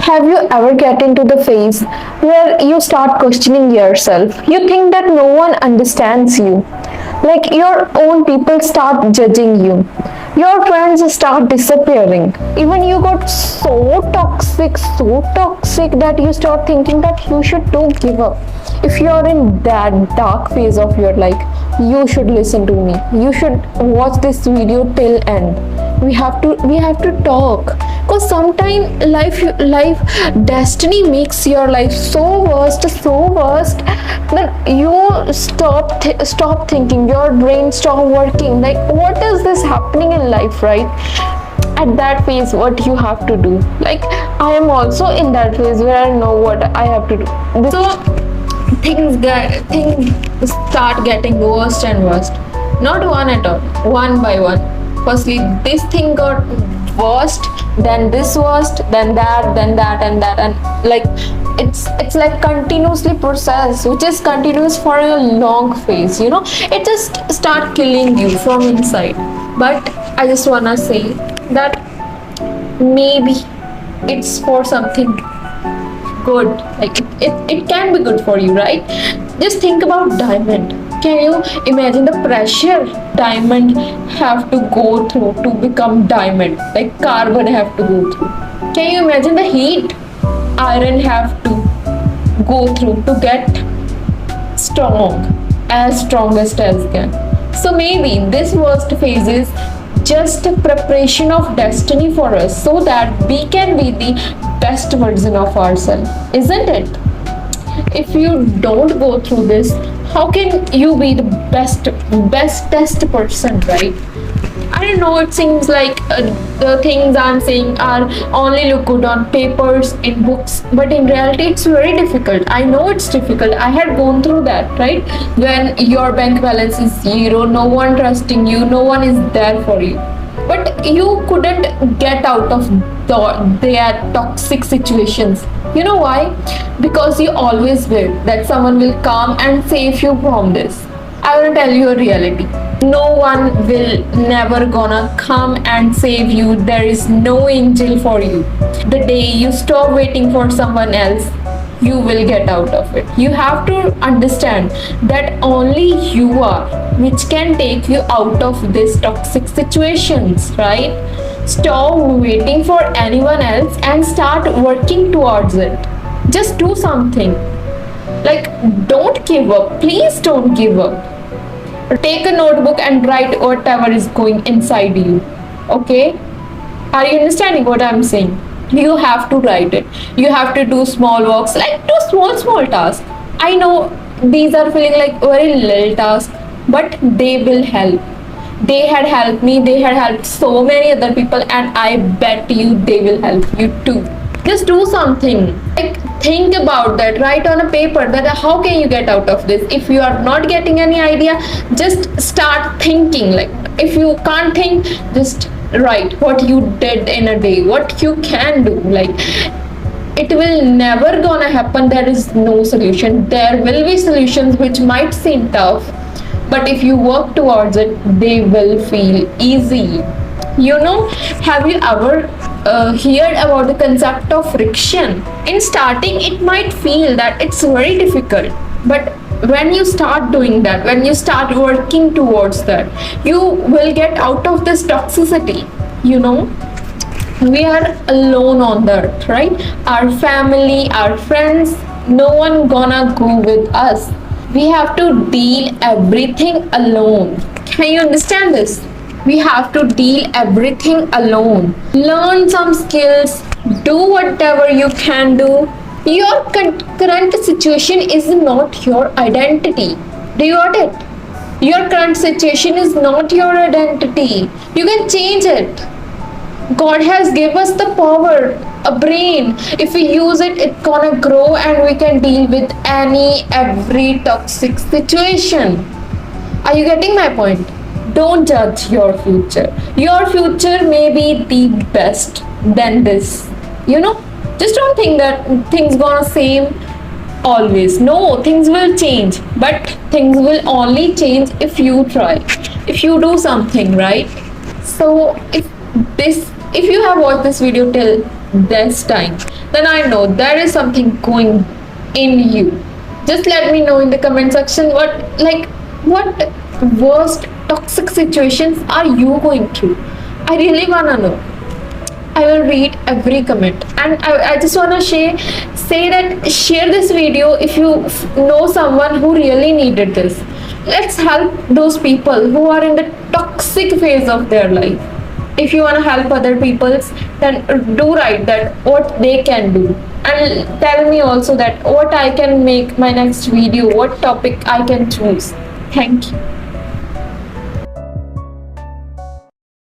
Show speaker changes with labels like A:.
A: Have you ever get into the phase where you start questioning yourself? You think that no one understands you. Like your own people start judging you. Your friends start disappearing. Even you got so toxic that you start thinking that you should do give up. If you're in that dark phase of your life, you should listen to me. You should watch this video till end. We have to talk, because sometimes life destiny makes your life so worst that you stop thinking, your brain stop working, like what is this happening in life, right? At that phase, what you have to do, like I am also in that phase where I know what I have to do. So things start getting worse and worse, not one at all, one by one. Firstly, this thing got worst, then this worst, then that, and that, and like it's like continuously process, which is continuous for a long phase. It just start killing you from inside. But I just wanna say that maybe it's for something good. Like it can be good for you, right? Just think about diamond. Can you imagine the pressure diamond have to go through to become diamond? Like carbon have to go through. Can you imagine the heat iron have to go through to get as strongest as can? So maybe this worst phase is just a preparation of destiny for us, so that we can be the best version of ourselves, isn't it? If you don't go through this, how can you be the bestest person, right? I don't know, it seems like the things I'm saying are only look good on papers, in books, but in reality it's very difficult. I know it's difficult. I had gone through that, right? When your bank balance is zero, no one trusting you, no one is there for you, but you couldn't get out of their toxic situations. You know why? Because you always wait that someone will come and save you from this. I will tell you a reality. No one will never gonna come and save you. There is no angel for you. The day you stop waiting for someone else, you will get out of it. You have to understand that only you are which can take you out of these toxic situations, right? Stop waiting for anyone else and start working towards it. Just do something. Like, don't give up. Please don't give up. Take a notebook and write whatever is going inside you. Okay? Are you understanding what I'm saying? You have to write it. You have to do small works, like do small tasks. I know these are feeling like very little tasks, but they will help. They had helped me, they had helped so many other people, and I bet you they will help you too. Just do something. Like, think about that. Write on a paper that how can you get out of this. If you are not getting any idea, just start thinking. Like, if you can't think, just write what you did in a day, what you can do. Like, it will never gonna happen. There is no solution. There will be solutions which might seem tough, but if you work towards it, they will feel easy. Have you ever heard about the concept of friction? In starting, it might feel that it's very difficult, but when you start doing that, when you start working towards that, you will get out of this toxicity. We are alone on the earth, right? Our family, our friends, no one gonna go with us. We have to deal everything alone. Can you understand this? We have to deal everything alone. Learn some skills, do whatever you can do. Your current situation is not your identity. Do you got it? Your current situation is not your identity. You can change it. God has given us the power, a brain. If we use it, it's gonna grow and we can deal with every toxic situation. Are you getting my point? Don't judge your future. Your future may be the best than this. Just don't think that things gonna same always. No, things will change, but things will only change if you try, if you do something, right? So if you have watched this video till this time, then I know there is something going in you. Just let me know in the comment section what worst toxic situations are you going through. I really wanna know. I will read every comment, and I just wanna say that share this video if you know someone who really needed this. Let's help those people who are in the toxic phase of their life. If you wanna help other people's, then do write that what they can do, and tell me also that what I can make my next video, what topic I can choose. Thank you.